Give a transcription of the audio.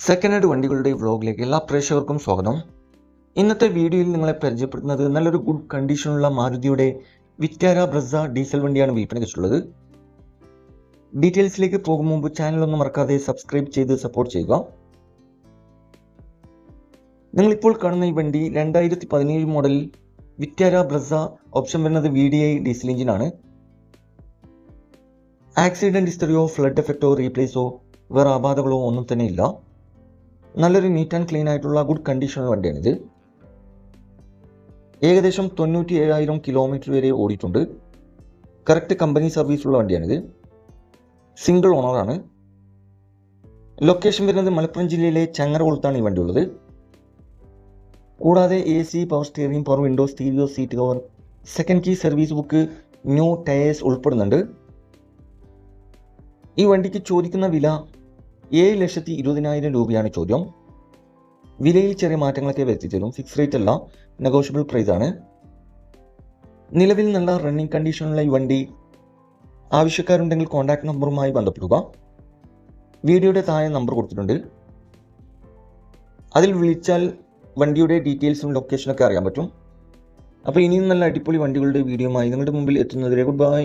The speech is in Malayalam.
സെക്കൻഡ് ഹാൻഡ് വണ്ടികളുടെ വ്ളോഗിലേക്ക് എല്ലാ പ്രേക്ഷകർക്കും സ്വാഗതം. ഇന്നത്തെ വീഡിയോയിൽ നിങ്ങളെ പരിചയപ്പെടുത്തുന്നത് നല്ലൊരു ഗുഡ് കണ്ടീഷനുള്ള മാരുതിയുടെ വിറ്റാര ബ്രസ ഡീസൽ വണ്ടിയാണ് വിൽപ്പനയ്ക്ക് വെച്ചിട്ടുള്ളത്. ഡീറ്റെയിൽസിലേക്ക് പോകും മുമ്പ് ചാനൽ ഒന്നും മറക്കാതെ സബ്സ്ക്രൈബ് ചെയ്ത് സപ്പോർട്ട് ചെയ്യുക. നിങ്ങളിപ്പോൾ കാണുന്ന ഈ വണ്ടി 2017 മോഡൽ വിറ്റാര ബ്രസ. ഓപ്ഷൻ വരുന്നത് VDI ഡീസൽ എഞ്ചിനാണ്. ആക്സിഡന്റ് ഹിസ്റ്ററിയോ ഫ്ലഡ് എഫക്റ്റോ റീപ്ലേസോ വേറെ അപാധകളോ ഒന്നും തന്നെ ഇല്ല. നല്ലൊരു നീറ്റ് ആൻഡ് ക്ലീൻ ആയിട്ടുള്ള ഗുഡ് കണ്ടീഷനുള്ള വണ്ടിയാണിത്. ഏകദേശം 97,000 കിലോമീറ്റർ വരെ ഓടിയിട്ടുണ്ട്. കറക്റ്റ് കമ്പനി സർവീസുള്ള വണ്ടിയാണിത്. സിംഗിൾ ഓണറാണ്. ലൊക്കേഷൻ വരുന്നത് മലപ്പുറം ജില്ലയിലെ ചങ്ങരകുളത്താണ് ഈ വണ്ടി ഉള്ളത്. കൂടാതെ AC, power steering, power window, stereo, seat cover, second key, service book, new tyres ഉൾപ്പെടുന്നുണ്ട്. ഈ വണ്ടിക്ക് ചോദിക്കുന്ന വില 7,20,000 രൂപയാണ് ചോദ്യം. വിലയിൽ ചെറിയ മാറ്റങ്ങളൊക്കെ വരുത്തിത്തരും. ഫിക്സ് റേറ്റ് അല്ല, നെഗോഷ്യബിൾ പ്രൈസ് ആണ്. നിലവിൽ നല്ല റണ്ണിങ് കണ്ടീഷനുള്ള ഈ വണ്ടി ആവശ്യക്കാരുണ്ടെങ്കിൽ കോൺടാക്ട് നമ്പറുമായി ബന്ധപ്പെടുക. വീഡിയോയുടെ താഴെ നമ്പർ കൊടുത്തിട്ടുണ്ട്. അതിൽ വിളിച്ചാൽ വണ്ടിയുടെ ഡീറ്റെയിൽസും ലൊക്കേഷനൊക്കെ അറിയാൻ പറ്റും. അപ്പോൾ ഇനിയും നല്ല അടിപൊളി വണ്ടികളുടെ വീഡിയോയുമായി നിങ്ങളുടെ മുമ്പിൽ എത്തുന്നതിരെ ഗുഡ് ബൈ.